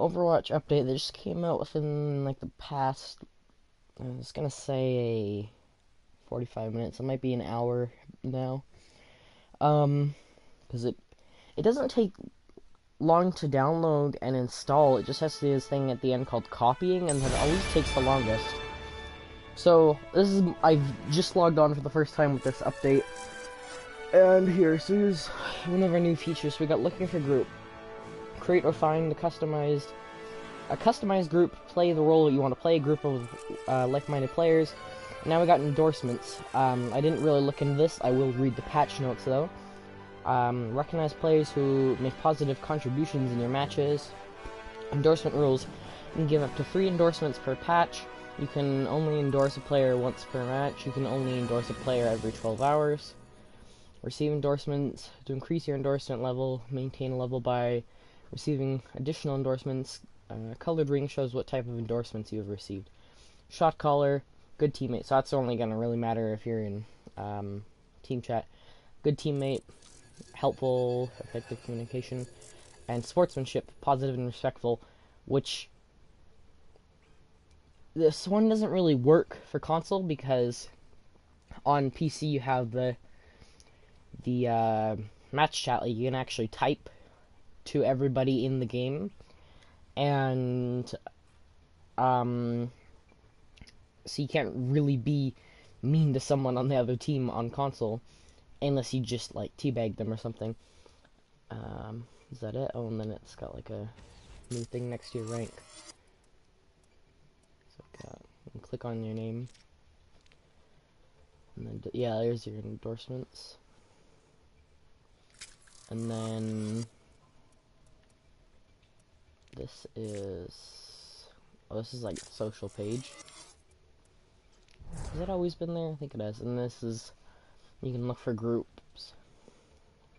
Overwatch update that just came out within like the past, I was gonna say 45 minutes. It might be an hour now. Because it doesn't take long to download and install. It just has to do this thing at the end called copying, and that always takes the longest. So I've just logged on for the first time with this update, and here's one of our new features. We got looking for group. Create or find a customized group, play the role you want to play, a group of like-minded players. Now we got endorsements. I didn't really look into this. I will read the patch notes though. Recognize players who make positive contributions in your matches. Endorsement rules. You can give up to 3 endorsements per patch. You can only endorse a player once per match. You can only endorse a player every 12 hours. Receive endorsements. To increase your endorsement level, maintain a level by receiving additional endorsements. Colored ring shows what type of endorsements you have received. Shot caller, good teammate. So that's only going to really matter if you're in team chat. Good teammate, helpful, effective communication, and sportsmanship, positive and respectful, which this one doesn't really work for console because on PC you have the match chat. Like you can actually type to everybody in the game, and so you can't really be mean to someone on the other team on console unless you just like teabag them or something. Is that it? Oh, and then it's got like a new thing next to your rank. So you can click on your name, and then yeah, there's your endorsements, and then this is like the social page. Has it always been there? I think it has. And this is, you can look for groups.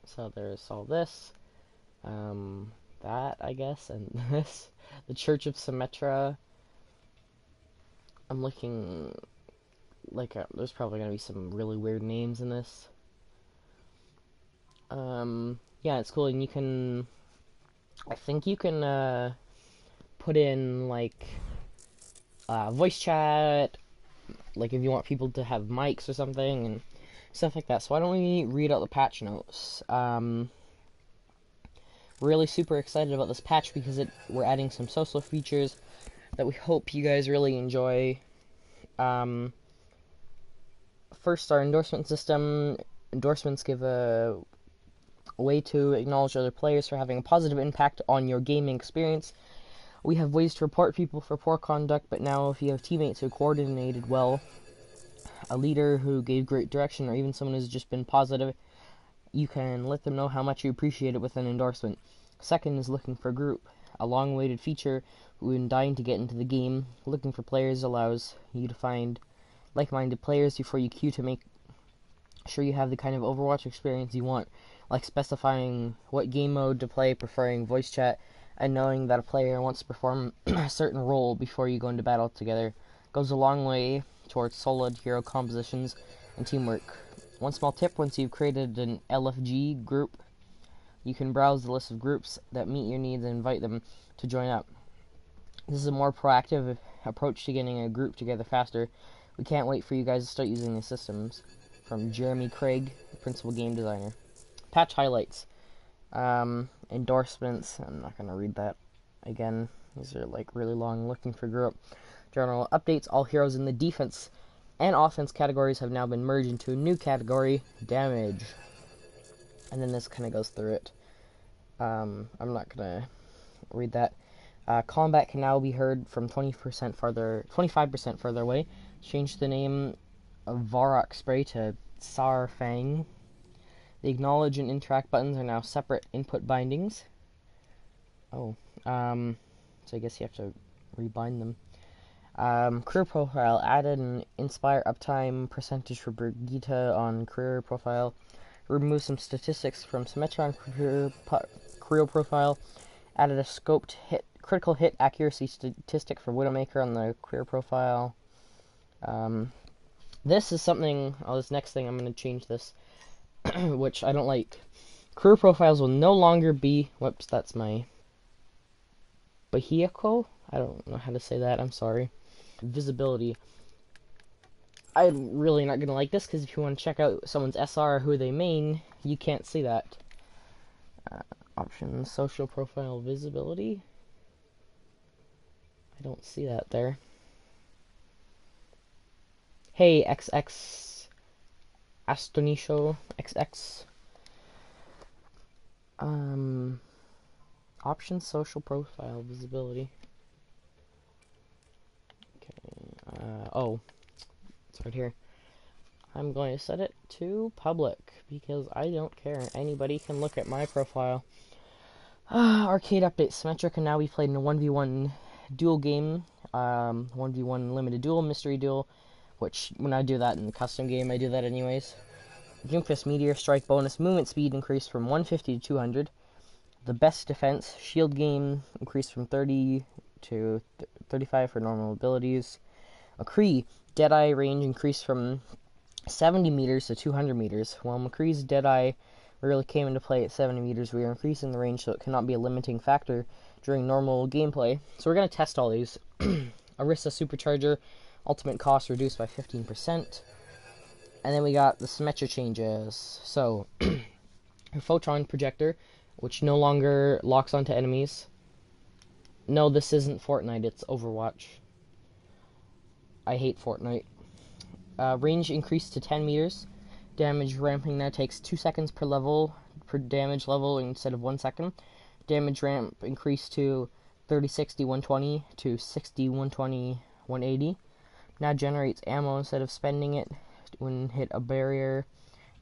So there's all this, that I guess, and this, the Church of Symmetra. I'm looking like there's probably gonna be some really weird names in this. Yeah, it's cool, and you can, I think you can put in like voice chat, like if you want people to have mics or something and stuff like that. So why don't we read out the patch notes? Really super excited about this patch because we're adding some social features that we hope you guys really enjoy. First, our endorsement system. Endorsements give a way to acknowledge other players for having a positive impact on your gaming experience. We have ways to report people for poor conduct, but now if you have teammates who coordinated well, a leader who gave great direction, or even someone who's just been positive, you can let them know how much you appreciate it with an endorsement. Second is looking for group, a long-awaited feature we've been dying to get into the game. Looking for players allows you to find like-minded players before you queue to make sure you have the kind of Overwatch experience you want, like specifying what game mode to play, preferring voice chat, and knowing that a player wants to perform a certain role before you go into battle together goes a long way towards solid hero compositions and teamwork. One small tip: once you've created an LFG group, you can browse the list of groups that meet your needs and invite them to join up. This is a more proactive approach to getting a group together faster. We can't wait for you guys to start using these systems. From Jeremy Craig, principal game designer. Patch highlights. Endorsements. I'm not going to read that again. These are like really long. Looking for group. General updates. All heroes in the defense and offense categories have now been merged into a new category, damage. And then this kind of goes through it. I'm not going to read that. Combat can now be heard from 25% further away. Change the name of Varrock Spray to Sar Fang. The acknowledge and interact buttons are now separate input bindings. So I guess you have to rebind them. Career profile added an inspire uptime percentage for Brigitte on career profile. Remove some statistics from Symmetra on career profile. Added a scoped critical hit accuracy statistic for Widowmaker on the career profile. This is something, this next thing, I'm going to change this, which I don't like. Career profiles will no longer be, whoops, that's my vehicle? I don't know how to say that, I'm sorry. Visibility. I'm really not gonna like this, because if you want to check out someone's SR or who they main, you can't see that. Options, social profile visibility. I don't see that there. Hey, XX Astonisho XX. Options, social profile visibility. Okay. Oh, it's right here. I'm going to set it to public because I don't care. Anybody can look at my profile. Arcade update. Symmetra can now be played in a 1v1 duel game. 1v1 limited duel, mystery duel. Which, when I do that in the custom game, I do that anyways. Doomfist Meteor Strike bonus. Movement speed increased from 150 to 200. The best defense. Shield game increased from 30 to 35 for normal abilities. McCree. Deadeye range increased from 70 meters to 200 meters. While McCree's Deadeye really came into play at 70 meters, we are increasing the range so it cannot be a limiting factor during normal gameplay. So we're going to test all these. Arista Supercharger. Ultimate cost reduced by 15%. And then we got the Symmetra changes. So, Photon Projector, which no longer locks onto enemies. No, this isn't Fortnite, it's Overwatch. I hate Fortnite. Range increased to 10 meters. Damage ramping now takes 2 seconds per level, per damage level instead of 1 second. Damage ramp increased to 30, 60, 120 to 60, 120, 180. Now generates ammo instead of spending it when hit a barrier.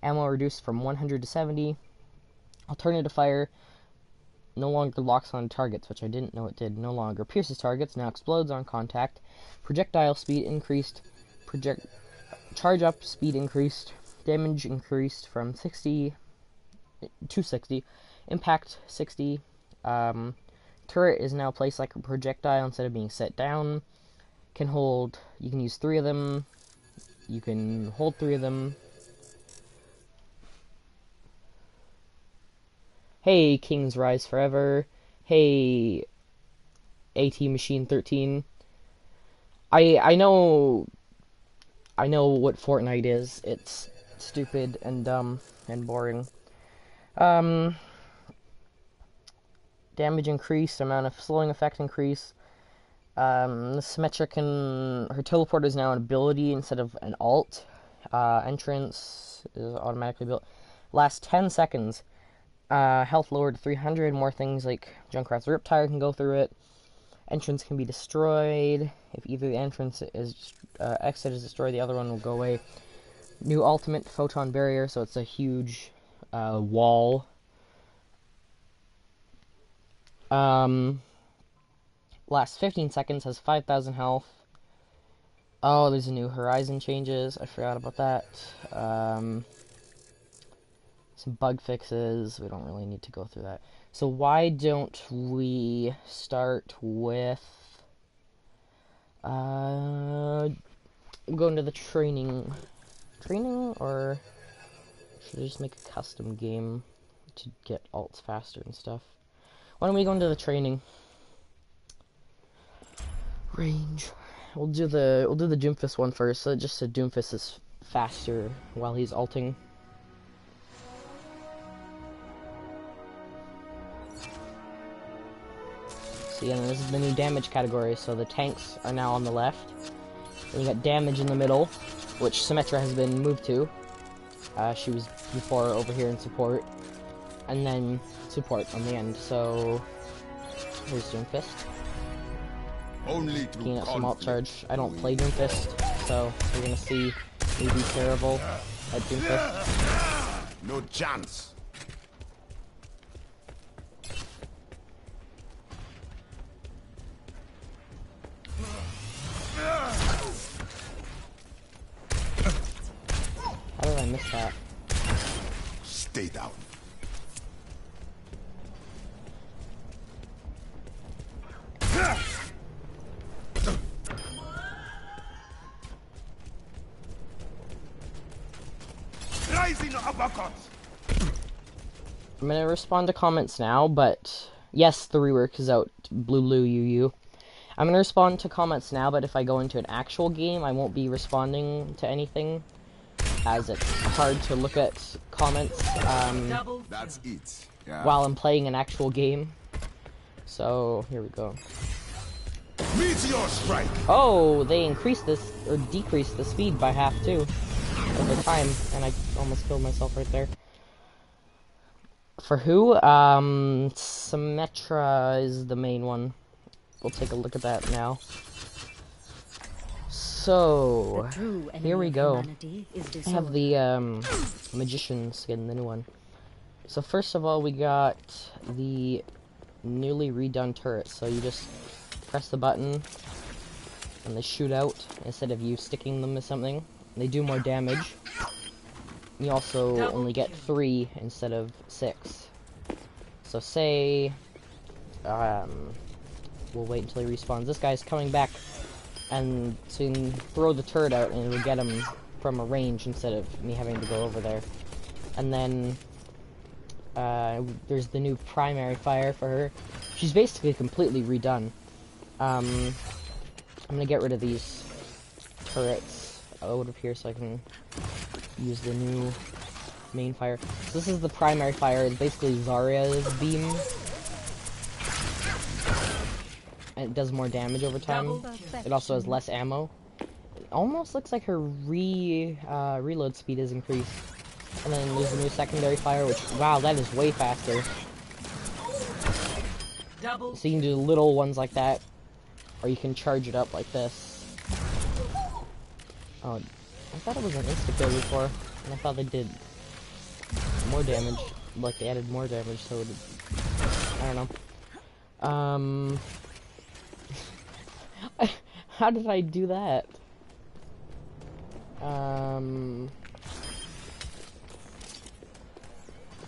Ammo reduced from 100 to 70. Alternative fire no longer locks on targets, which I didn't know it did. No longer pierces targets, now explodes on contact. Projectile speed increased. Charge up speed increased. Damage increased from 60 to 60. Impact 60. Turret is now placed like a projectile instead of being set down. You can use 3 of them. You can hold 3 of them. Hey, Kings Rise Forever. Hey, AT Machine 13. I know what Fortnite is. It's stupid and dumb and boring. Damage increase, amount of slowing effect increase. Symmetra her teleport is now an ability instead of an alt. Entrance is automatically built. Last 10 seconds. Health lowered to 300. More things like Junkrat's Riptire can go through it. Entrance can be destroyed. If either the entrance is exit is destroyed, the other one will go away. New ultimate, Photon Barrier, so it's a huge wall. Last 15 seconds has 5,000 health. Oh, there's a new Horizon changes. I forgot about that. Some bug fixes. We don't really need to go through that. So why don't we start with go into the training, or should I just make a custom game to get alts faster and stuff? Why don't we go into the training? Range. We'll do the Doomfist one first. So just so Doomfist is faster while he's ulting. So yeah, this is the new damage category. So the tanks are now on the left. Then you got damage in the middle, which Symmetra has been moved to. She was before over here in support, and then support on the end. So here's Doomfist. Only Getting up some alt charge. I don't play Doomfist, so we're gonna see me be terrible at Doomfist. No chance. How did I miss that? Stay down. I'm gonna respond to comments now, but Yes, the rework is out. Blue Blue UU. I'm gonna respond to comments now, but if I go into an actual game, I won't be responding to anything, as it's hard to look at comments That's it. Yeah. while I'm playing an actual game. So here we go. Meteor strike. Oh, they increased this or decreased the speed by half too over time, and I almost killed myself right there. For who? Symmetra is the main one. We'll take a look at that now. So, here we go. I have the magician skin, the new one. So first of all, we got the newly redone turrets. So you just press the button and they shoot out instead of you sticking them to something. They do more damage. You also only get 3 instead of 6. So say, we'll wait until he respawns. This guy's coming back, and so you can throw the turret out and it'll get him from a range instead of me having to go over there. And then, there's the new primary fire for her. She's basically completely redone. I'm gonna get rid of these turrets out of here so I can use the new main fire. So this is the primary fire. It's basically Zarya's beam, and it does more damage over time. It also has less ammo. It almost looks like her reload speed is increased. And then there's the new secondary fire, which, wow, that is way faster. So you can do little ones like that, or you can charge it up like this. Oh, I thought it was an insta-kill before, and I thought they did more damage, like they added more damage, so it, I don't know. How did I do that?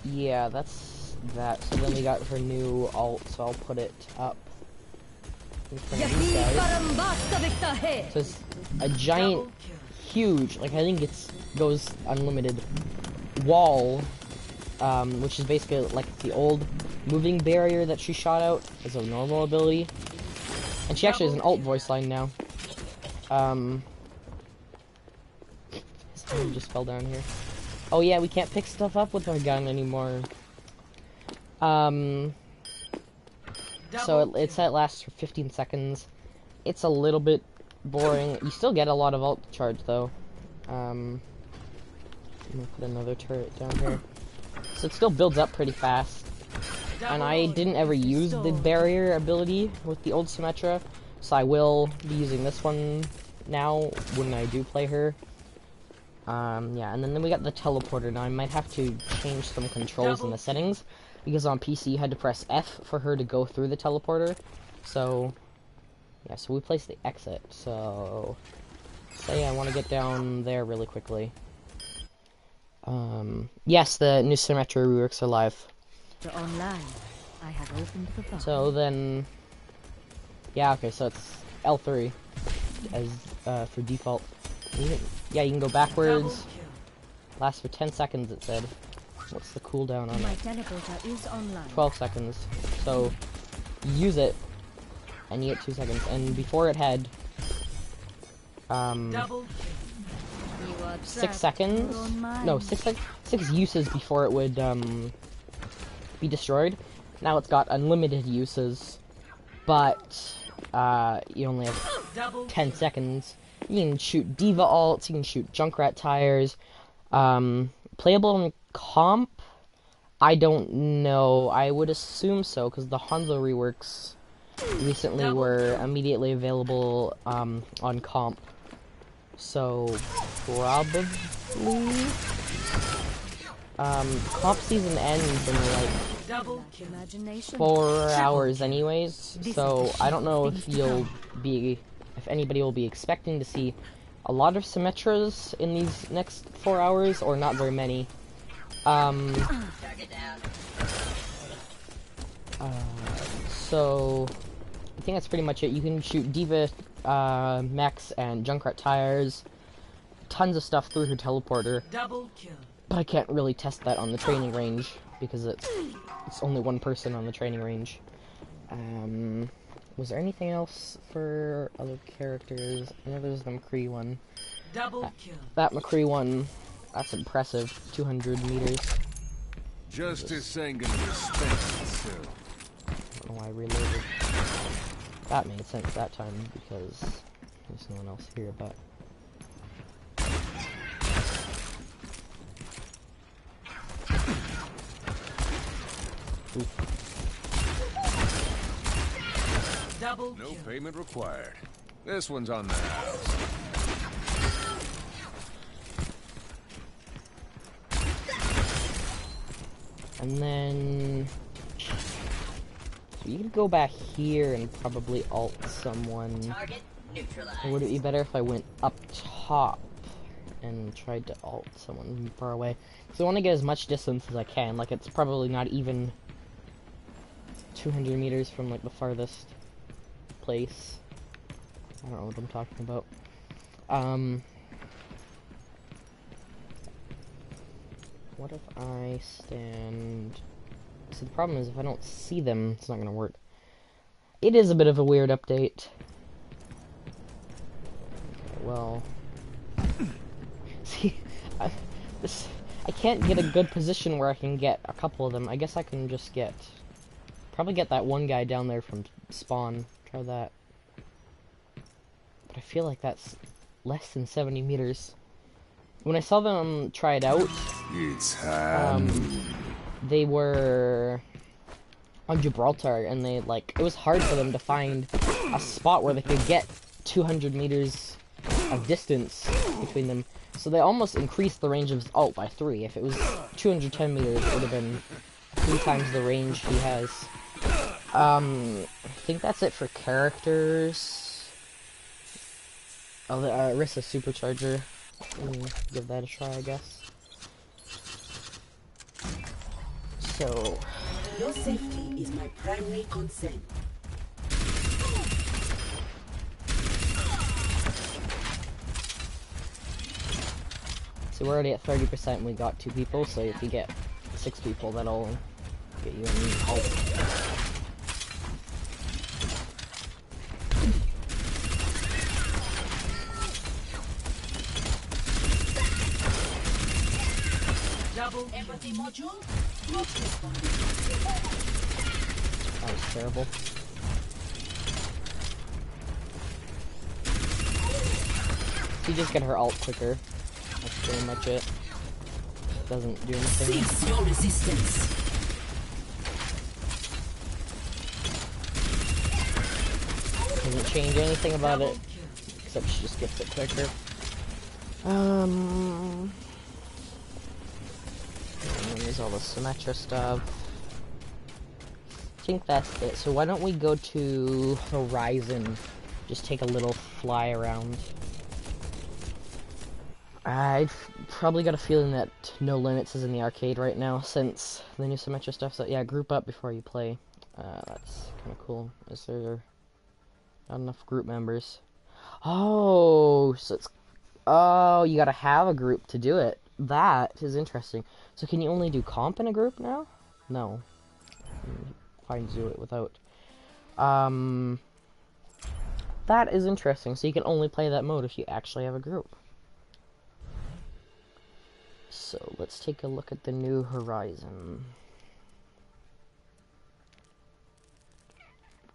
Yeah, that's that. So then we got her new ult, so I'll put it up in front of these guys. So it's a giant, huge, like I think it's goes unlimited wall, which is basically like the old moving barrier that she shot out as a normal ability. And she actually has an ult voice line now. Someone just fell down here. Oh yeah, we can't pick stuff up with our gun anymore. So it said it lasts for 15 seconds. It's a little bit boring. You still get a lot of ult charge though. I'm gonna put another turret down here. So it still builds up pretty fast. And I didn't ever use the barrier ability with the old Symmetra, so I will be using this one now when I do play her. Yeah, and then we got the teleporter. Now I might have to change some controls in the settings, because on PC you had to press F for her to go through the teleporter. So, yeah, so we placed the exit. So, say I want to get down there really quickly. Yes, the new Symmetra reworks are live. Online. I have opened the box. So then, yeah, okay, so it's L3 as for default. Yeah, you can go backwards. Lasts for 10 seconds, it said. What's the cooldown on My it? teleporter is online. 12 seconds. So use it, and you get 2 seconds. And before it had 6 seconds. No, 6 uses before it would be destroyed. Now it's got unlimited uses, but you only have 10 seconds. You can shoot Diva ults, you can shoot Junkrat tires. Playable in comp? I don't know. I would assume so, because the Hanzo reworks recently were immediately available on comp. So, probably. Comp season ends in like 4 hours anyways, so I don't know if if anybody will be expecting to see a lot of Symmetras in these next 4 hours, or not very many. So I think that's pretty much it. You can shoot Diva, mechs, and Junkrat tires, tons of stuff through her teleporter. But I can't really test that on the training range, because it's only one person on the training range. Was there anything else for other characters? I know there's the McCree one. Double kill. That McCree one, that's impressive. 200 meters. Justice ain't gonna respect itself. I don't know why I reloaded. That made sense that time because there's no one else here, but... Oof. Double No kill. payment required. This one's on the house. And then... So you could go back here and probably ult someone. Target neutralized. Or would it be better if I went up top and tried to ult someone far away? Because I want to get as much distance as I can. Like, it's probably not even 200 meters from, like, the farthest place. I don't know what I'm talking about. What if I stand... So the problem is, if I don't see them, it's not going to work. It is a bit of a weird update. Okay, well... See, I can't get a good position where I can get a couple of them. I guess I can just get... Probably get that one guy down there from spawn. Try that. But I feel like that's less than 70 meters. When I saw them try it out, It's they were on Gibraltar, and they, like, it was hard for them to find a spot where they could get 200 meters of distance between them. So they almost increased the range of his ult by 3. If it was 210 meters, it would have been 3 times the range he has. I think that's it for characters. Oh, the Orisa Supercharger. Give that a try, I guess. So... Your safety is my primary concern. So we're already at 30% and we got 2 people, so if you get 6 people, that'll get you an ult. Double Empathy module not responding. That was terrible. You just get her ult quicker. That's pretty much it. Doesn't do anything. Cease your resistance. Doesn't change anything about it, except she just gets it quicker. And then there's all the Symmetra stuff. I think that's it. So why don't we go to Horizon? Just take a little fly around. I've probably got a feeling that No Limits is in the arcade right now, since the new Symmetra stuff. So yeah, group up before you play. That's kind of cool. Is there not enough group members? Oh, so it's... Oh, you gotta have a group to do it. That is interesting. So can you only do comp in a group now? No. Fine to do it without. That is interesting. So you can only play that mode if you actually have a group. So let's take a look at the new Horizon.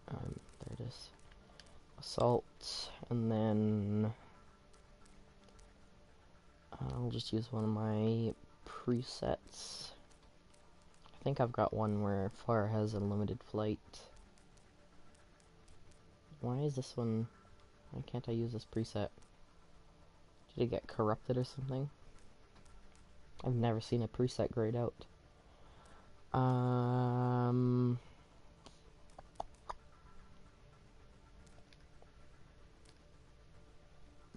There it is. Assault, and then I'll just use one of my presets. I think I've got one where Fire has unlimited flight. Why is this one... Why can't I use this preset? Did it get corrupted or something? I've never seen a preset grayed out.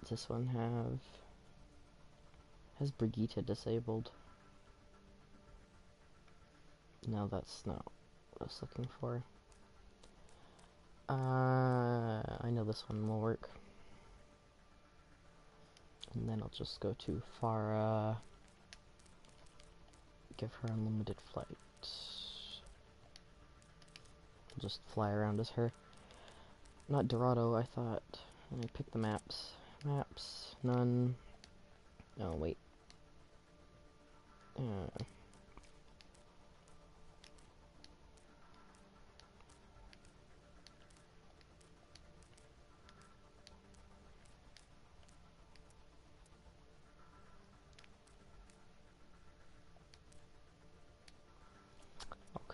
Does this one have... Has Brigitte disabled? No, that's not what I was looking for. I know this one will work. And then I'll just go to Farah. Give her unlimited flight. Just fly around as her. Not Dorado, I thought. And I picked the maps. Maps, none. No, wait.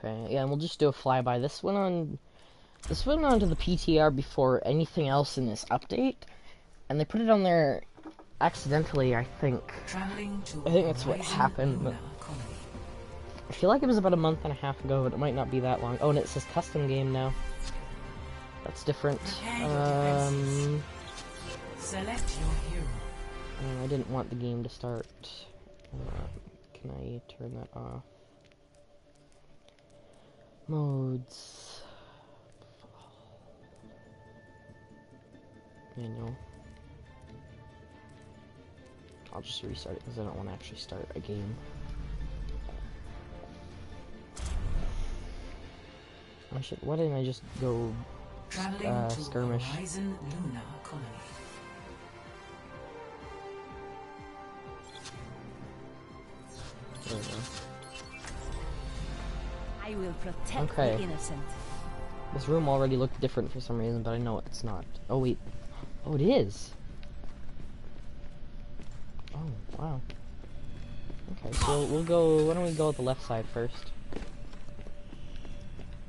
Okay, yeah, and we'll just do a flyby. This went onto the PTR before anything else in this update, and they put it on there accidentally, I think. Traveling to I think that's what Horizon happened. Luna Colony. I feel like it was about a month and a half ago, but it might not be that long. Oh, and it says custom game now. That's different. Prepare your defenses. Select your hero. I didn't want the game to start. Can I turn that off? Modes. Manual. I'll just restart it because I don't want to actually start a game. Why didn't I just go Traveling to skirmish? Horizon Luna Colony. There we go. I will protect Okay. the innocent. This room already looked different for some reason, but I know it's not. Oh wait. Oh, it is. Oh, wow. Okay, so we'll go. Why don't we go at the left side first?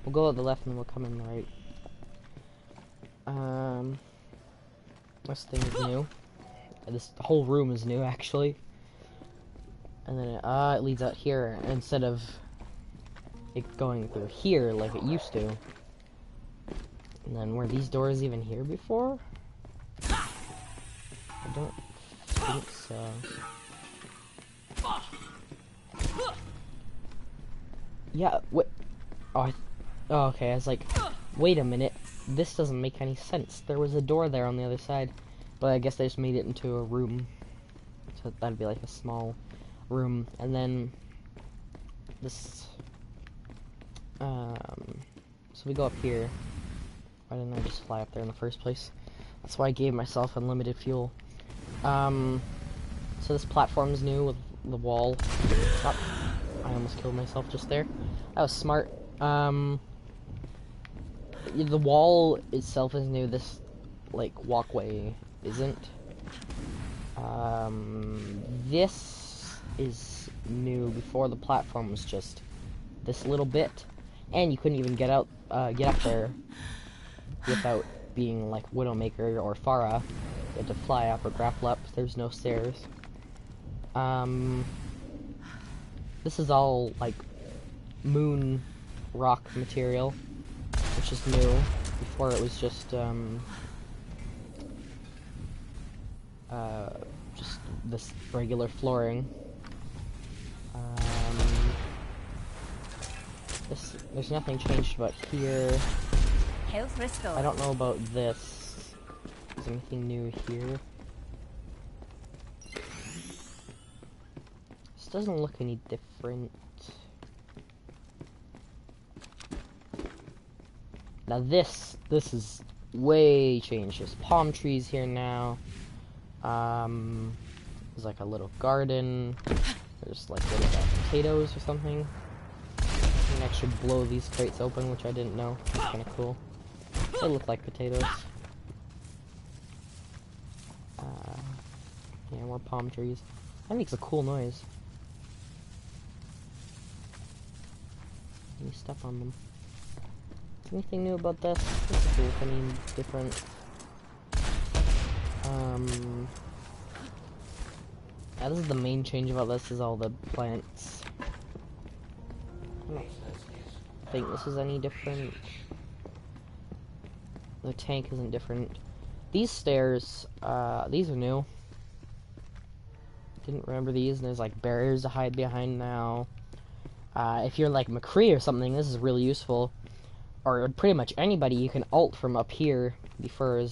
We'll go at the left and we'll come in the right. This thing is new. This whole room is new, actually. And then it leads out here instead of it going through here like it used to. And then were these doors even here before? I don't think so. Yeah, what? Oh, oh, okay, I was like, wait a minute, this doesn't make any sense. There was a door there on the other side, but I guess they just made it into a room. So that'd be like a small room, and then this, so we go up here. Why didn't I just fly up there in the first place? That's why I gave myself unlimited fuel. So this platform's new with the wall. Stop. I almost killed myself just there. That was smart. The wall itself is new. This, like, walkway isn't. This is new. Before, the platform was just this little bit, and you couldn't even get up there without being like Widowmaker or Farah. You had to fly up or grapple up. There's no stairs. This is all like moon rock material, which is new. Before it was just this regular flooring. There's nothing changed about here. Health restored. I don't know about this. Is there anything new here? This doesn't look any different. Now this is way changed. There's palm trees here now. There's like a little garden. There's like what is that, potatoes or something? I can actually blow these crates open, which I didn't know. That's kind of cool. They look like potatoes. Yeah, more palm trees. That makes a cool noise. You step on them. Anything new about this? This doesn't look any different. Yeah, this is the main change about this, is all the plants. I don't think this is any different. The tank isn't different. These stairs, these are new. Didn't remember these, and there's like barriers to hide behind now. If you're like McCree or something, this is really useful. Or pretty much anybody, you can ult from up here before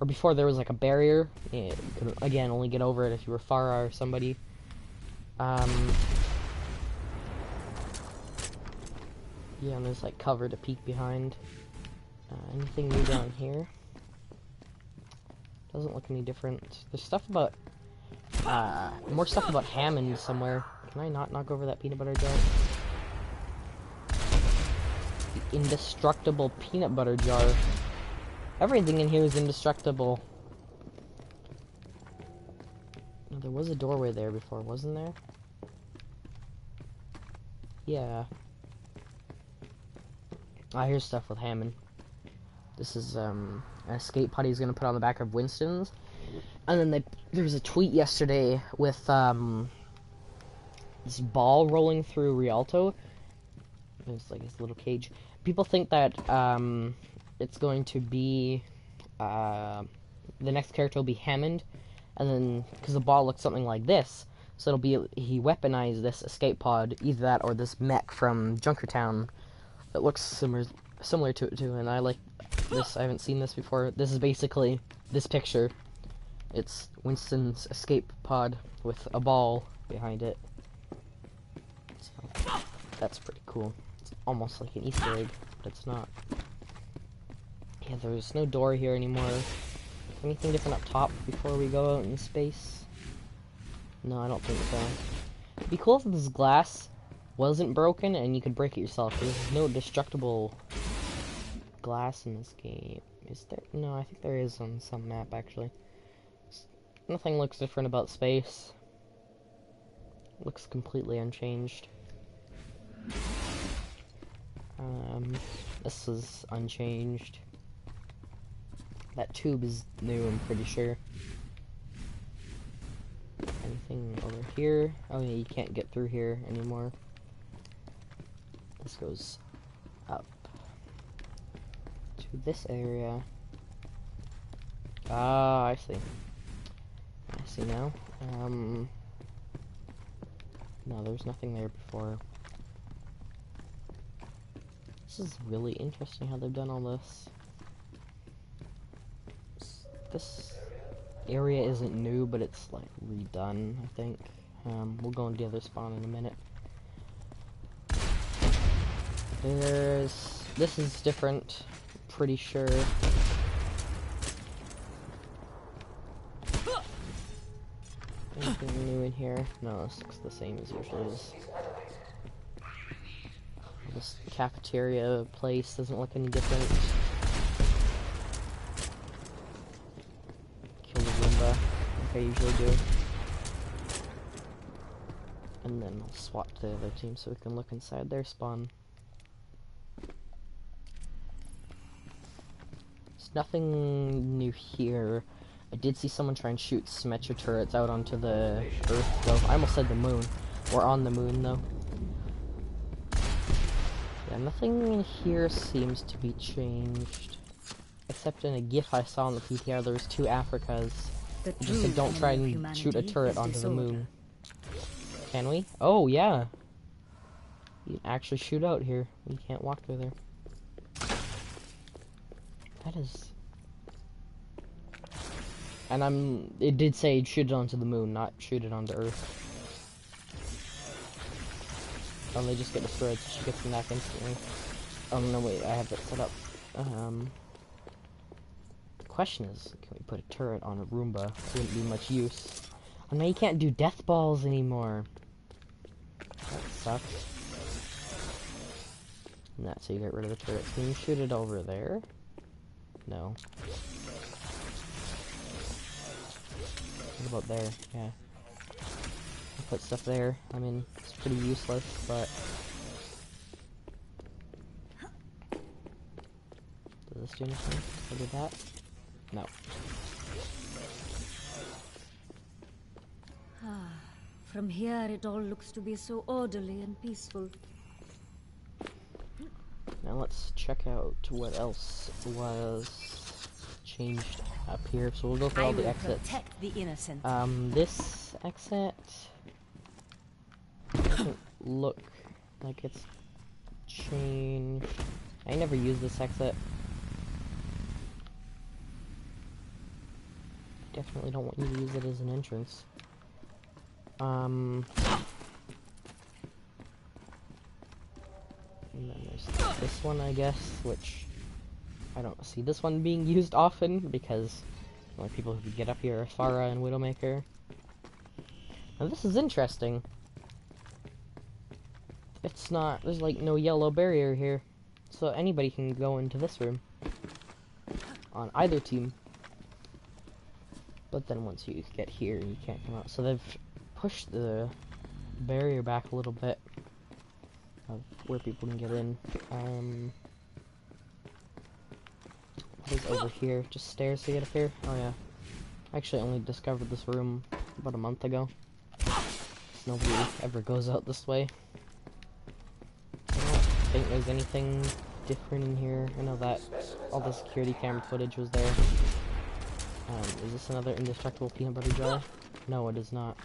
before there was like a barrier. You could again only get over it if you were Farah or somebody. Yeah, and there's like cover to peek behind. Anything new down here? Doesn't look any different. There's stuff about, more stuff about Hammond somewhere. Can I not knock over that peanut butter jar? The indestructible peanut butter jar. Everything in here is indestructible. No, there was a doorway there before, wasn't there? Yeah. Here's stuff with Hammond. This is, an escape pod he's gonna put on the back of Winston's. And then there was a tweet yesterday with, this ball rolling through Rialto. It's like his little cage. People think that, it's going to be, the next character will be Hammond. And then, because the ball looks something like this, so it'll be, he weaponized this escape pod, either that or this mech from Junkertown. It looks similar to it too, and I like this. I haven't seen this before. This is basically this picture. It's Winston's escape pod with a ball behind it. So, that's pretty cool. It's almost like an Easter egg, but it's not. Yeah, there's no door here anymore. Anything different up top before we go out in space? No, I don't think so. It'd be cool if this glass wasn't broken and you could break it yourself. There's no destructible glass in this game. Is there? No, I think there is on some map, actually. Nothing looks different about space. Looks completely unchanged. This is unchanged. That tube is new, I'm pretty sure. Anything over here? Oh yeah, you can't get through here anymore. This goes up to this area. Ah, I see. I see now. No, there's nothing there before. This is really interesting how they've done all this. This area isn't new, but it's like redone, I think. We'll go into the other spawn in a minute. This is different, pretty sure. Anything new in here? No, this looks the same as usually is. This cafeteria place doesn't look any different. Kill the Roomba, like I usually do. And then I'll swap to the other team so we can look inside their spawn. There's nothing new here. I did see someone try and shoot Symmetra turrets out onto the Earth, though. I almost said the moon. We're on the moon, though. Yeah, nothing in here seems to be changed. Except in a GIF I saw on the PTR, there was 2 Africas. It just said, don't try and shoot a turret onto the moon. Can we? Oh, yeah. You can actually shoot out here. You can't walk through there. That is... And it did say shoot it onto the moon, not shoot it onto Earth. Oh, they just get destroyed, so she gets them back instantly. Oh, no, wait, I have that set up. The question is, can we put a turret on a Roomba? It wouldn't be much use. Oh, now you can't do death balls anymore. That sucks. And that's how you get rid of the turrets. Can you shoot it over there? No. What about there? Yeah. I'll put stuff there. I mean, it's pretty useless, but... Does this do anything? I did that? No. From here, it all looks to be so orderly and peaceful. Now let's check out what else was changed up here. So we'll go for all the exits. Protect the innocent. This exit doesn't look like it's changed. I never used this exit. Definitely don't want you to use it as an entrance. And then there's this one, I guess, which I don't see this one being used often because the only people who can get up here are Farah and Widowmaker. Now this is interesting. It's not, there's like no yellow barrier here, so anybody can go into this room on either team. But then once you get here, you can't come out. So they've pushed the barrier back a little bit of where people can get in. What is over here? Just stairs to get up here? Oh yeah. I actually only discovered this room about a month ago. Nobody ever goes out this way. I don't think there's anything different in here. I know that all the security camera footage was there. Is this another indestructible peanut butter jar? No, it is not.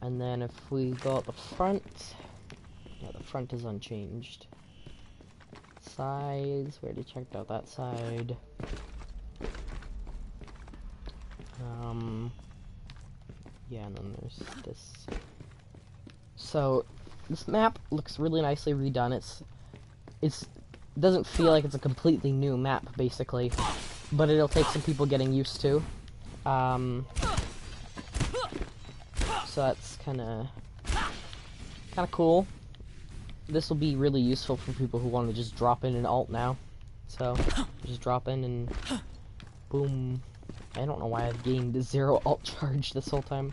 And then if we go out the front, yeah, the front is unchanged. Sides, we already checked out that side. Yeah, and then there's this. So, this map looks really nicely redone. It doesn't feel like it's a completely new map, basically, but it'll take some people getting used to. So that's kind of cool. This will be really useful for people who want to just drop in an alt now. So, just drop in and boom. I don't know why I've gained 0 alt charge this whole time.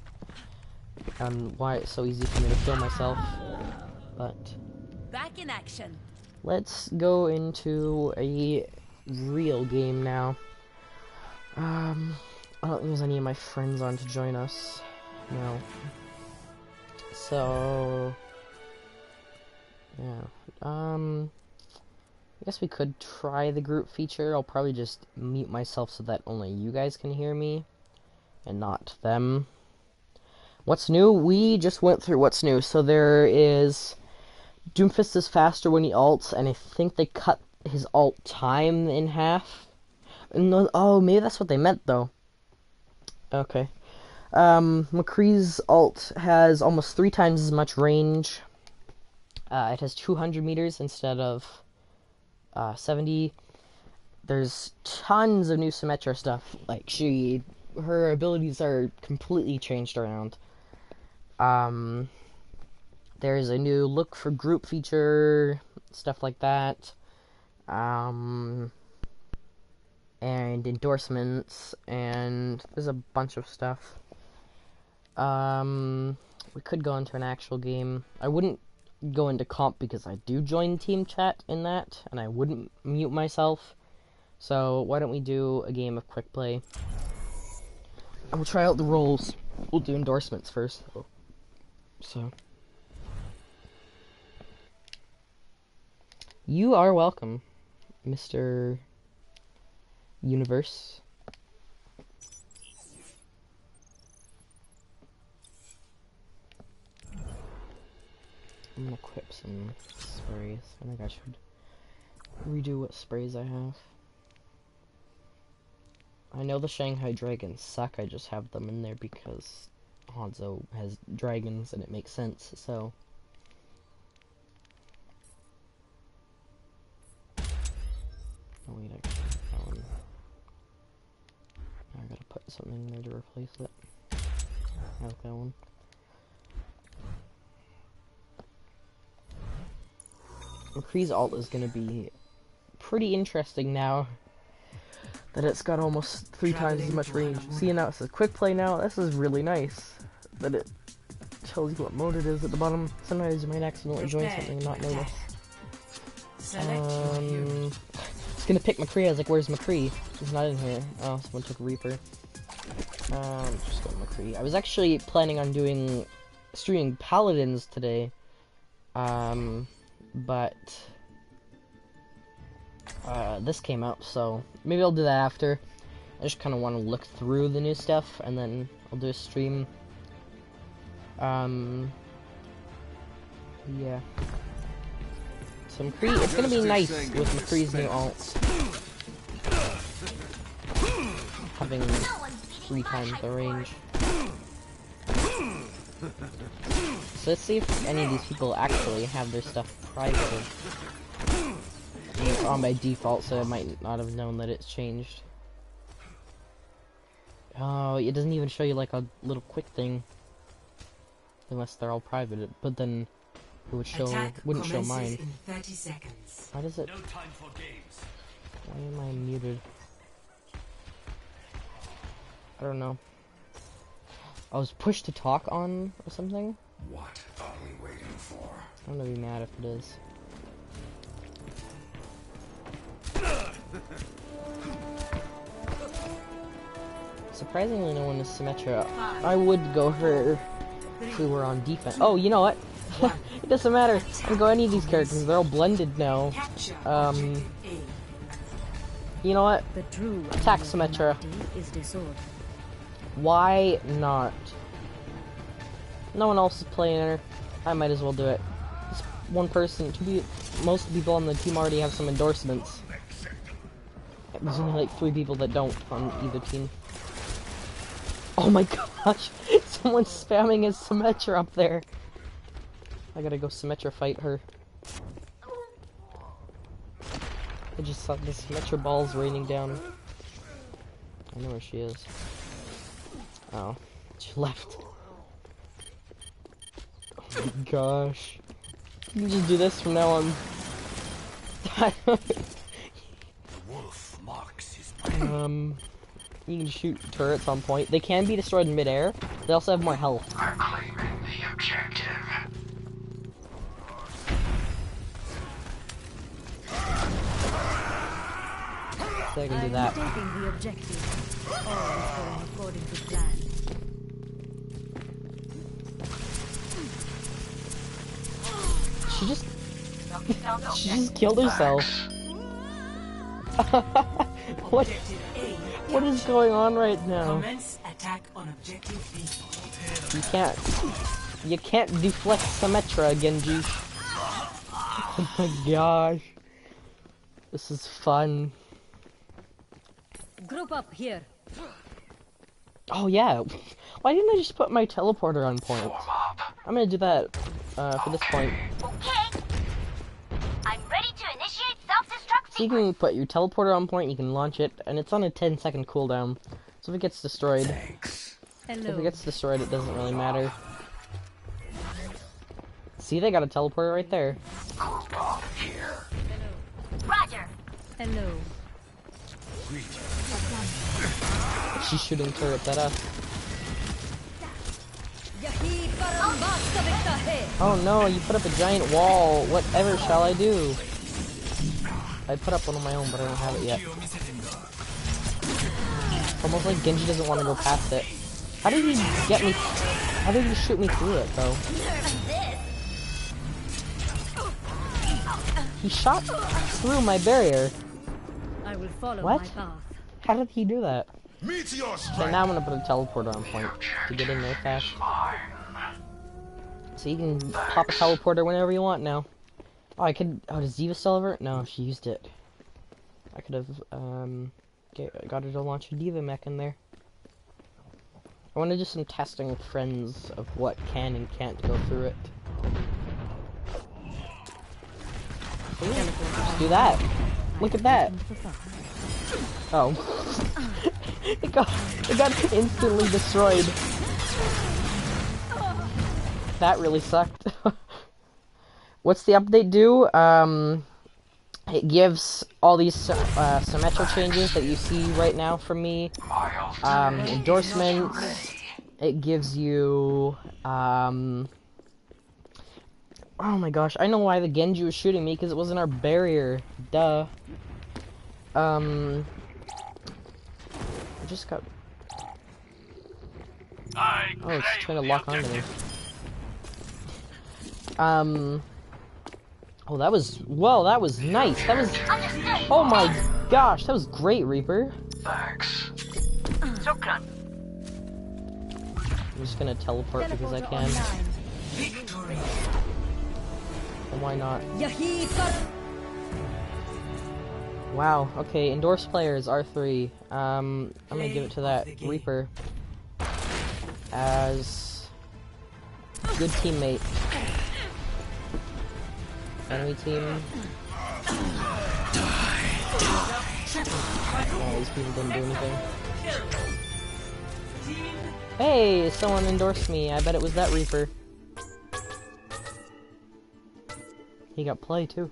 And why it's so easy for me to kill myself. But Back in action. let's go into a real game now. I don't think there's any of my friends on to join us. No. So yeah. I guess we could try the group feature. I'll probably just mute myself so that only you guys can hear me and not them. What's new? We just went through what's new. So there is Doomfist is faster when he ults, and I think they cut his ult time in half. No, oh, maybe that's what they meant though. Okay. McCree's ult has almost 3 times as much range. It has 200 meters instead of 70. There's tons of new Symmetra stuff. Like, her abilities are completely changed around. There's a new look for group feature, stuff like that. And endorsements, and there's a bunch of stuff. We could go into an actual game. I wouldn't go into comp because I do join team chat in that, and I wouldn't mute myself. So why don't we do a game of quick play? And we'll try out the roles. We'll do endorsements first, though. So you are welcome, Mr. Universe. I'm gonna equip some sprays. I think I should redo what sprays I have. I know the Shanghai dragons suck, I just have them in there because Hanzo has dragons and it makes sense, so. Oh wait, actually, that one. I gotta put something in there to replace it. I like that one. McCree's ult is gonna be pretty interesting now that it's got almost 3 times as much range. See, now it says quick play now. This is really nice that it tells you what mode it is at the bottom. Sometimes you might accidentally join something and not notice. It's gonna pick McCree. I was like, where's McCree? He's not in here. Oh, someone took Reaper. Just go to McCree. I was actually planning on streaming Paladins today. But this came out, so maybe I'll do that after. I just kind of want to look through the new stuff, and then I'll do a stream. Yeah. So McCree, it's gonna be nice with McCree's new ult. Having 3 times the range. So let's see if any of these people actually have their stuff private. It's on by default, so I might not have known that it's changed. Oh, it doesn't even show you like a little quick thing. Unless they're all private, but then it would show, wouldn't show mine. In 30 seconds. Why does it? No time for games. Why am I muted? I don't know. I was pushed to talk on or something? What are we waiting for? I'm gonna be mad if it is. Surprisingly, no one is Symmetra. I would go her if we were on defense. Oh, you know what? It doesn't matter. I can go any of these characters. They're all blended now. You know what? The true Attack Symmetra. is disorder. Why not? No one else is playing her. I might as well do it. Just one person. Most of the people on the team already have some endorsements. There's only like 3 people that don't on either team. Oh my gosh! Someone's spamming his Symmetra up there. I gotta go Symmetra fight her. I just saw the Symmetra balls raining down. I know where she is. Oh, she left. Oh my gosh. You can just do this from now on. Wolf marks his You can shoot turrets on point. They can be destroyed in midair. They also have more health. I'm claiming the objective. So I can do that. Taking the objective. All is going according to plan. She just killed herself. What? What is going on right now? Commence attack on objective B. You can't deflect Symmetra, Genji. Oh my gosh. This is fun. Group up here. Oh yeah. Why didn't I just put my teleporter on point? I'm gonna do that for this point. Okay. I'm ready to initiate self-destruct So you can put your teleporter on point, you can launch it, and it's on a 10-second cooldown. So if it gets destroyed, If it gets destroyed, it doesn't really matter. See, they got a teleporter right there. Roger. Hello. She's shooting turrets at us. Oh no, you put up a giant wall. Whatever shall I do? I put up one of my own, but I don't have it yet. It's almost like Genji doesn't want to go past it. How did he get me? How did he shoot me through it, though? He shot through my barrier. I will follow What? my path. How did he do that? Meteor Okay, now I'm gonna put a teleporter on point to get in there fast. So you can pop a teleporter whenever you want now. Oh, I could. Oh, does Diva still have her? No, she used it. I could have got her to launch a Diva mech in there. I want to do some testing with friends of what can and can't go through it. Ooh, just do that. Look at that. Oh. it got instantly destroyed. That really sucked. What's the update do? It gives all these symmetrical changes that you see right now from me. Endorsements. It gives you, oh my gosh, I know why the Genji was shooting me, because it wasn't our barrier. Duh. I just got... Oh, it's trying to lock onto me. Oh, that was... Whoa, that was nice. That was... Oh my gosh, that was great, Reaper. Thanks. I'm just gonna teleport because I can. And why not? Wow, okay, endorsed players, R3. I'm gonna give it to that Reaper. As Good teammate. Enemy team. Oh, these people didn't do anything. Hey, someone endorsed me. I bet it was that Reaper. He got play too.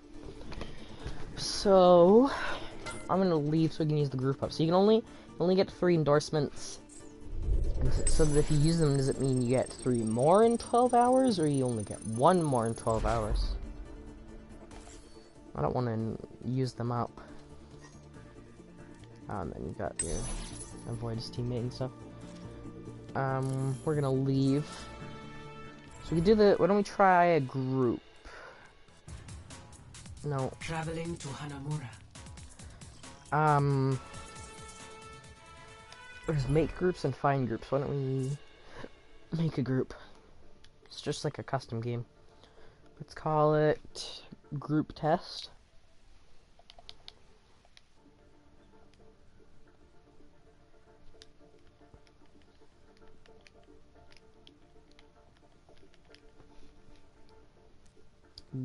So I'm gonna leave so we can use the group up. So you can only get 3 endorsements. So that if you use them, does it mean you get 3 more in 12 hours, or you only get 1 more in 12 hours? I don't want to use them up. And then you got your avoid his teammate and stuff. We're gonna leave. So we do why don't we try a group? No. Traveling to Hanamura. There's make groups and find groups. Why don't we make a group? It's just like a custom game. Let's call it group test.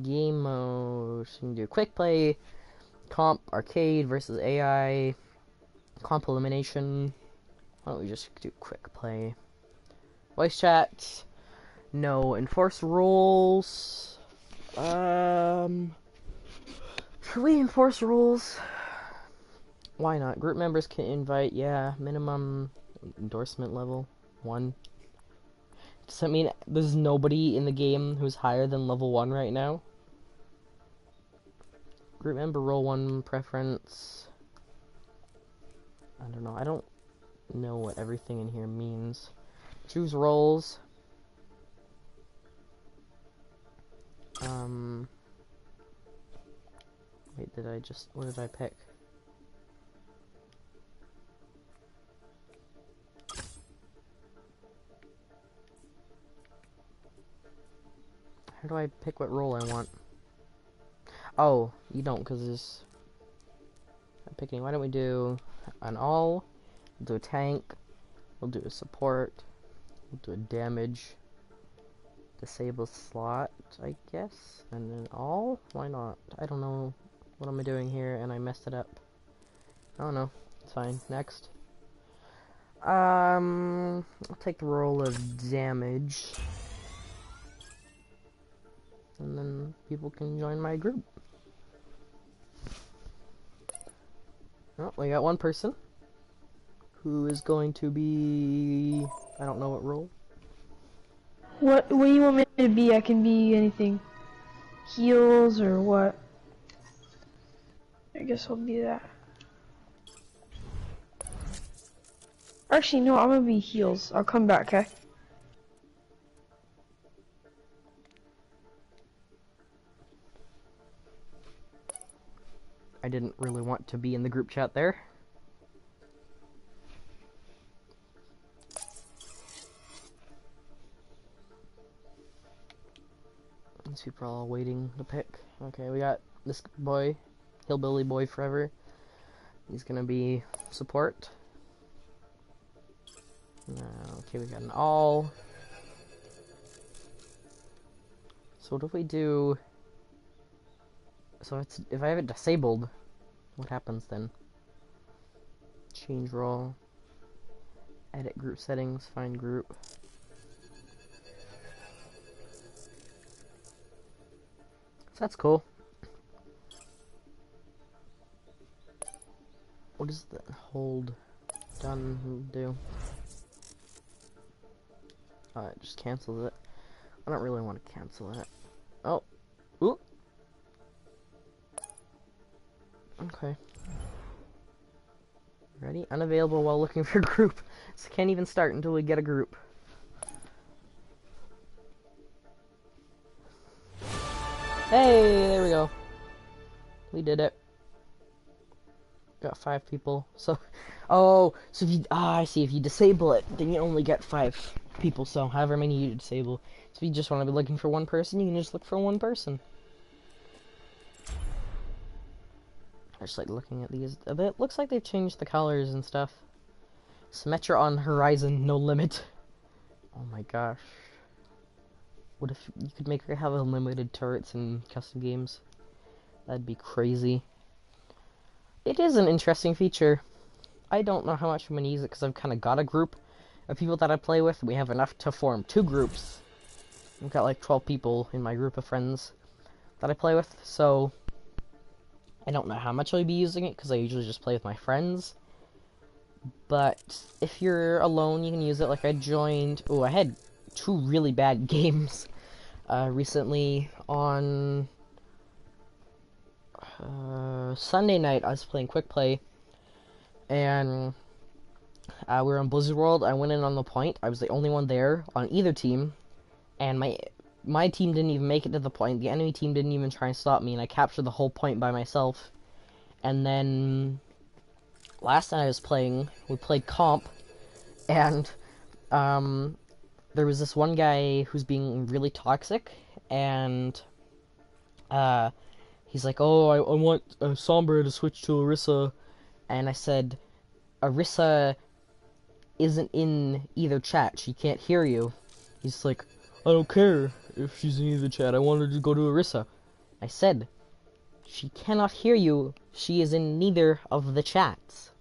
Game mode. So you can do quick play, comp, arcade versus AI, comp elimination. Why don't we just do quick play? Voice chat. No. Enforce rules. Should we enforce rules? Why not? Group members can invite, yeah, minimum endorsement level 1. Does that mean there's nobody in the game who's higher than level 1 right now? Group member role 1 preference. I don't know. I don't know what everything in here means. Choose roles. Wait, what did I pick? How do I pick what role I want? Oh, you don't, because there's... I'm picking, why don't we do an all, we'll do a tank, we'll do a support, we'll do a damage, disable slot, I guess, and then all? Why not? I don't know what am I doing here, and I messed it up. I don't know. It's fine. Next. I'll take the role of damage. And then people can join my group. Oh, we got one person who is going to be... I don't know what role. What do you want me to be? I can be anything. Heals or what? I guess I'll be that. Actually, no, I'm gonna be heals. I'll come back, okay? I didn't really want to be in the group chat there. These people are all waiting to pick. Okay, we got this boy, Hillbilly Boy Forever. He's gonna be support. Okay, we got an all. So what if we do... So if I have it disabled, what happens then? Change role. Edit group settings, find group. So that's cool. What does the hold done do? It just cancels it. I don't really want to cancel it. Oh. Ooh. Okay. Ready? Unavailable while looking for a group. So can't even start until we get a group. Hey, there we go. We did it. Got 5 people. So, oh, so if you, I see. If you disable it, then you only get 5 people. So, however many you disable. So, if you just want to be looking for one person, you can just look for one person. I just like looking at these. It looks like they've changed the colors and stuff. Symmetra on horizon, no limit. Oh my gosh. What if you could make her have unlimited turrets in custom games? That'd be crazy. It is an interesting feature. I don't know how much I'm going to use it because I've kind of got a group of people that I play with. We have enough to form 2 groups. I've got like 12 people in my group of friends that I play with, so I don't know how much I'll be using it because I usually just play with my friends. But if you're alone, you can use it. Like I joined... Oh, I had 2 really bad games recently on... Sunday night. I was playing Quick Play, and we were on Blizzard World. I went in on the point. I was the only one there on either team, and my team didn't even make it to the point. The enemy team didn't even try and stop me, and I captured the whole point by myself. And then last night I was playing, we played comp, and there was this one guy who's being really toxic, and he's like, oh, I want Sombra to switch to Orisa, and I said, Orisa isn't in either chat, she can't hear you. He's like, I don't care if she's in either chat, I want her to go to Orisa. I said, she cannot hear you, she is in neither of the chats.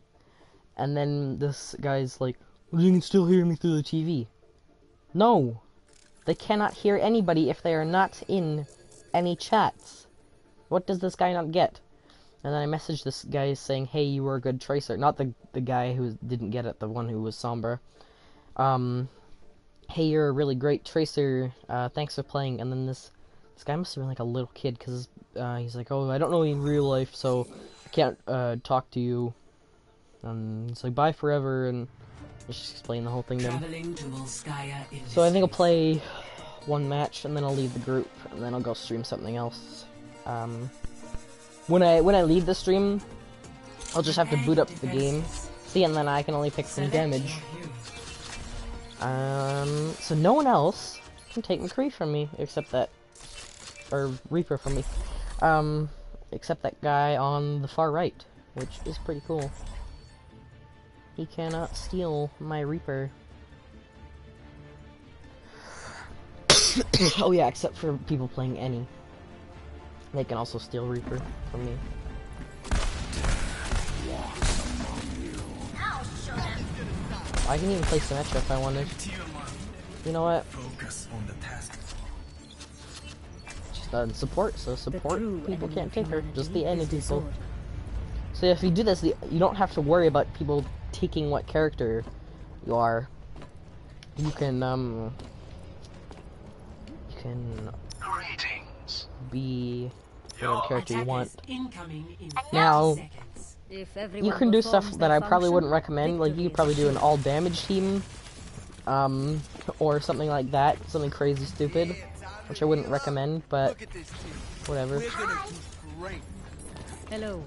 And then this guy's like, well, you can still hear me through the TV. No, they cannot hear anybody if they are not in any chats. What does this guy not get? And then I messaged this guy saying, hey, you were a good tracer. Not the guy who didn't get it, the one who was Sombra. Hey, you're a really great tracer. Thanks for playing. And then this guy must have been like a little kid, because he's like, oh, I don't know you in real life, so I can't talk to you. And he's like, bye forever, and I just explain the whole thing to him. So I think I'll play 1 match, and then I'll leave the group, and then I'll go stream something else. When I leave the stream, I'll just have to boot up the game. See, and then I can only pick some damage. So no one else can take McCree from me, except that, or Reaper from me, except that guy on the far right, which is pretty cool. He cannot steal my Reaper. Oh yeah, except for people playing any. They can also steal Reaper from me. I can even play Symmetra if I wanted. You know what? She's not in support, so support people can't take her. Just the enemy people. So if you do this, you don't have to worry about people taking what character you are. You can be whatever character you want. Now, you can do stuff that I probably wouldn't recommend. Like, you could probably do an all damage team, or something like that, something crazy stupid, which I wouldn't recommend, but whatever. Hello.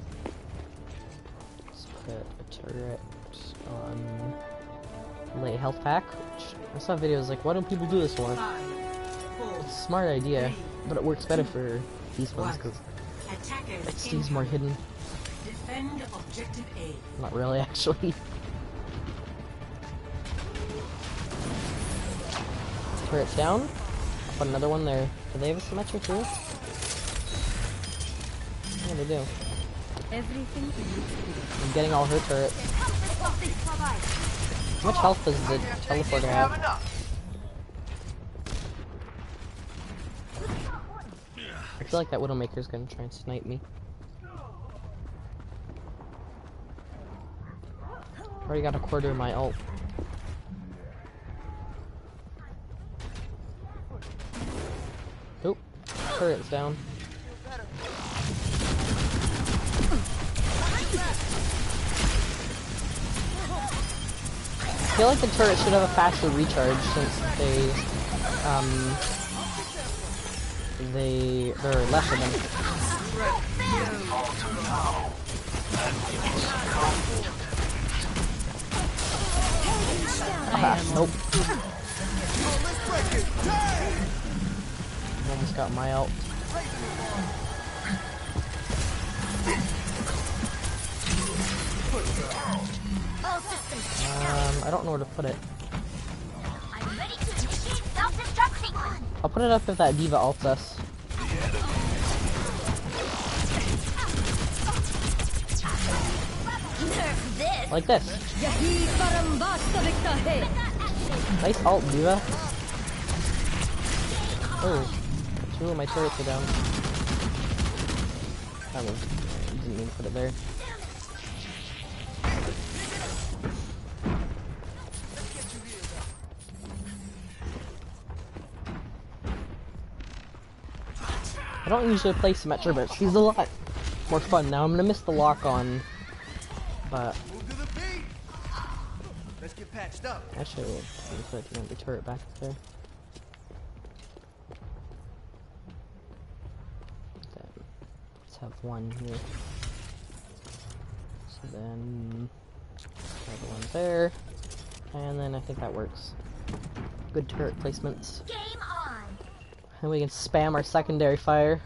Let's put a turret on late health pack, which I saw videos like, why don't people do this more? It's a smart idea, but it works better for these ones because it stays more hidden. Defend objective A. Not really, actually. Turret's down. I'll put another one there. Do they have a Symmetra too? Yeah, they do. Everything I'm getting all her turrets. How much health does the teleporter have? I feel like that Widowmaker's gonna try and snipe me. Already got a quarter of my ult. Oop, turret's down. I feel like the turret should have a faster recharge since there are less of them. Nope. Almost got my ult. I don't know where to put it. I'm ready to initiate self-destruct sequence. I'll put it up if that diva ults us. Like this. Nice ult, diva. Oh, 2 of my turrets are down. I didn't mean to put it there. I don't usually play Symmetra, but she's a lot more fun. Now I'm gonna miss the lock on, but Let's get patched up. actually, let me put the turret back there. Then, let's have one here. So then, another one there, and then I think that works. Good turret placements. Game on. And we can spam our secondary fire.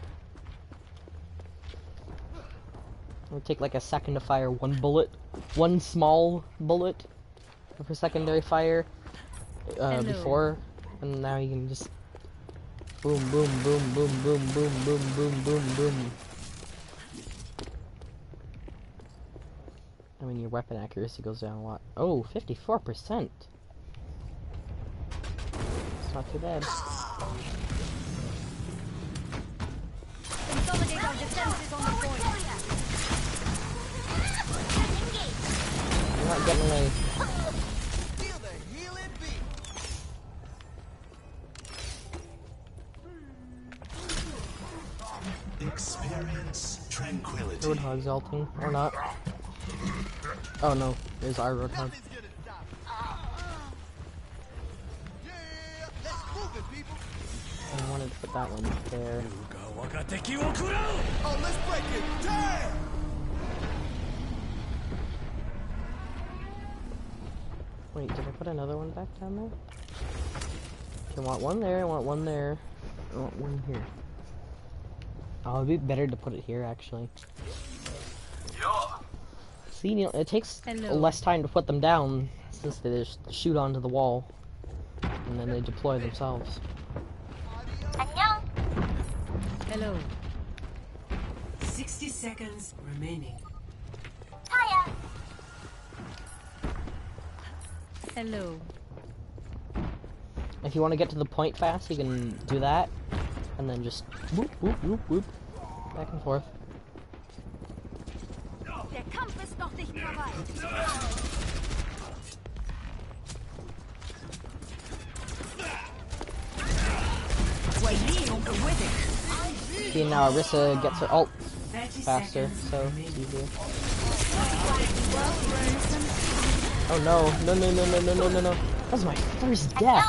We'll take like a second to fire one bullet, one small bullet for secondary fire before, and now you can just boom, boom, boom, boom, boom, boom, boom, boom, boom, boom. I mean, your weapon accuracy goes down a lot. Oh, 54%. It's not too bad. Consolidate our defenses on the point. I'm not getting away. Feel the healing beat. Experience tranquility. Roadhog's ulting, or not. Oh no, there's our Roadhog. Nothing's gonna stop. Yeah, let's move it, people. I wanted to put that one there. Oh, let's break it. Damn! Wait, did I put another one back down there? I want one there, I want one there. I want one here. Oh, it'd be better to put it here, actually. See, you know, it takes less time to put them down, since they just shoot onto the wall. And then they deploy themselves. 안녕. Hello. 60 seconds remaining. Hiya. Hello. If you want to get to the point fast, you can do that. And then just whoop, whoop, whoop, whoop. Back and forth. Der Kampf ist noch nicht vorbei. See, now Arissa gets her ult 30 faster, seconds so remaining. it's easier. Oh no, no, no, no, no, no, no, no, no. That was my first death.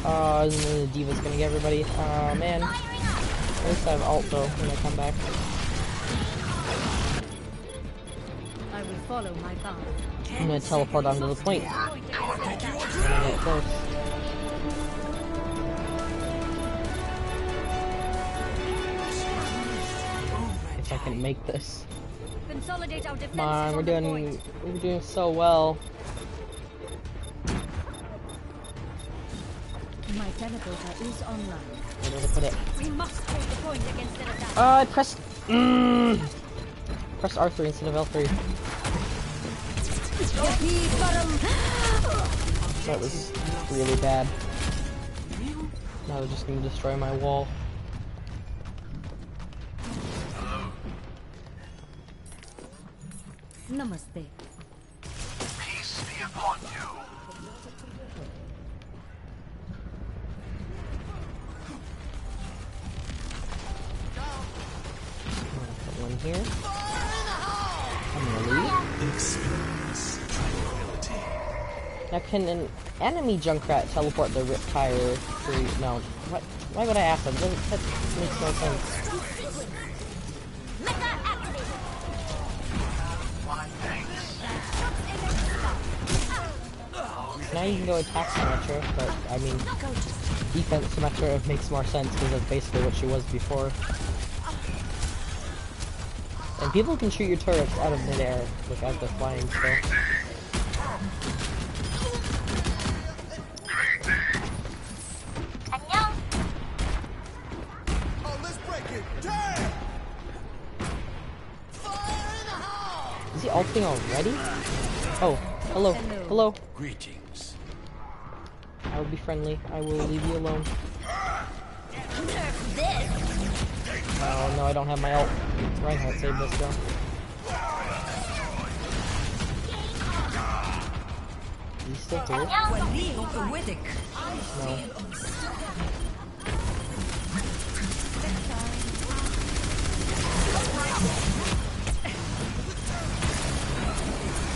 Oh, and then the Diva's gonna get everybody. Oh man. At least I have ult though when I come back. I will follow my path. I'm gonna teleport onto the point. When I get close. If I can make this. Consolidate our defenses Come on, on the point. we're doing so well. My teleporter is online. Where did I put it? We must hold the point against their attack. I pressed pressed R3 instead of L3. That was really bad. Now they're just gonna destroy my wall. Namaste. Peace be upon you. Put one here. I'm gonna leave. Experience tranquility. Now can an enemy Junkrat teleport the Rip Tire through? No. What? Why would I ask them? That makes no sense. Now you can go attack Symmetra, but I mean, defense Symmetra makes more sense because that's basically what she was before. And people can shoot your turrets out of midair, like as they're flying, so. 안녕. he ulting already? Oh, hello, hello. Greetings. I will be friendly. I will leave you alone. Oh no, I don't have my ult. Reinhardt saved us though. He's still here? No.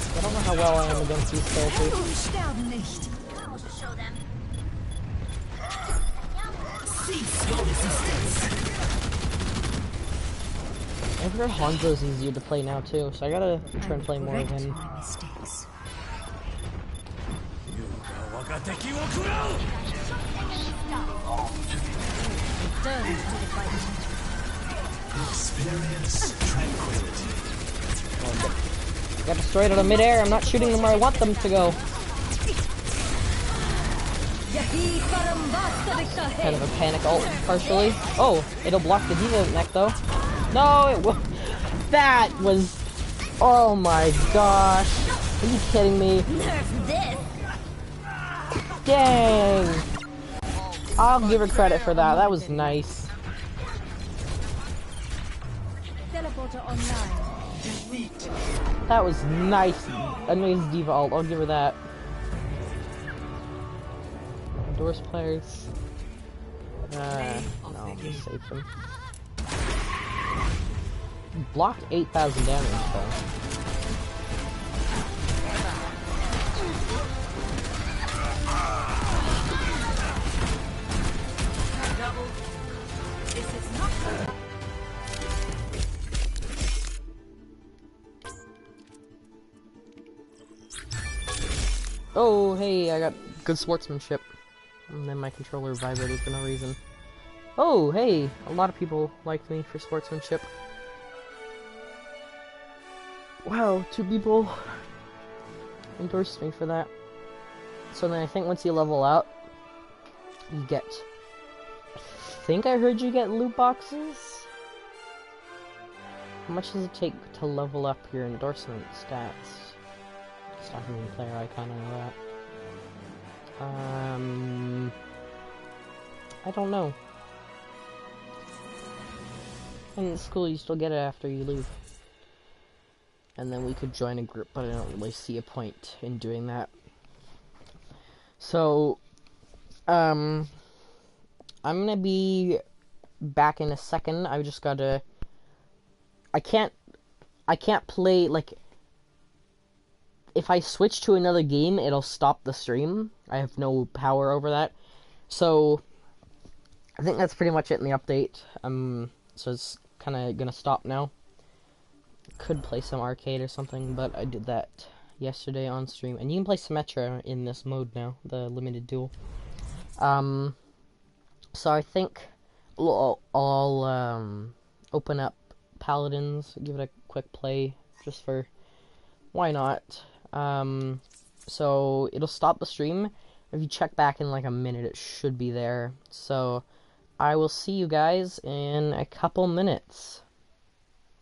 I don't know how well I am against these characters. Show them. I've heard Hanzo's easier to play now too, so I gotta try and play more of him. Experience tranquility. Got destroyed out of midair. I'm not shooting them where I want them to go. Kind of a panic ult, partially. Oh, it'll block the D.Va neck though. No, it will. That was. Oh my gosh. Are you kidding me? Dang. I'll give her credit for that. That was nice. Teleporter online. That was nice. A nice D.Va ult. I'll give her that. Endorse players. No, just save them. Blocked 8,000 damage though. Oh, hey, I got good sportsmanship. And then my controller vibrated for no reason. Oh, hey, a lot of people liked me for sportsmanship. Wow, 2 people endorsed me for that. So then I think once you level out, you get... I think I heard you get loot boxes? How much does it take to level up your endorsement stats? Stop from the player icon, I know that. I don't know. In school, you still get it after you leave. And then we could join a group, but I don't really see a point in doing that. So, I'm gonna be back in a second. I just gotta... I can't play, like... If I switch to another game, it'll stop the stream. I have no power over that. So, I think that's pretty much it in the update. So it's kind of gonna stop now. Could play some arcade or something, but I did that yesterday on stream. And you can play Symmetra in this mode now, the limited duel. So I think I'll open up Paladins, give it a quick play, just for... Why not? So it'll stop the stream. If you check back in like a minute, it should be there. So I will see you guys in a couple minutes.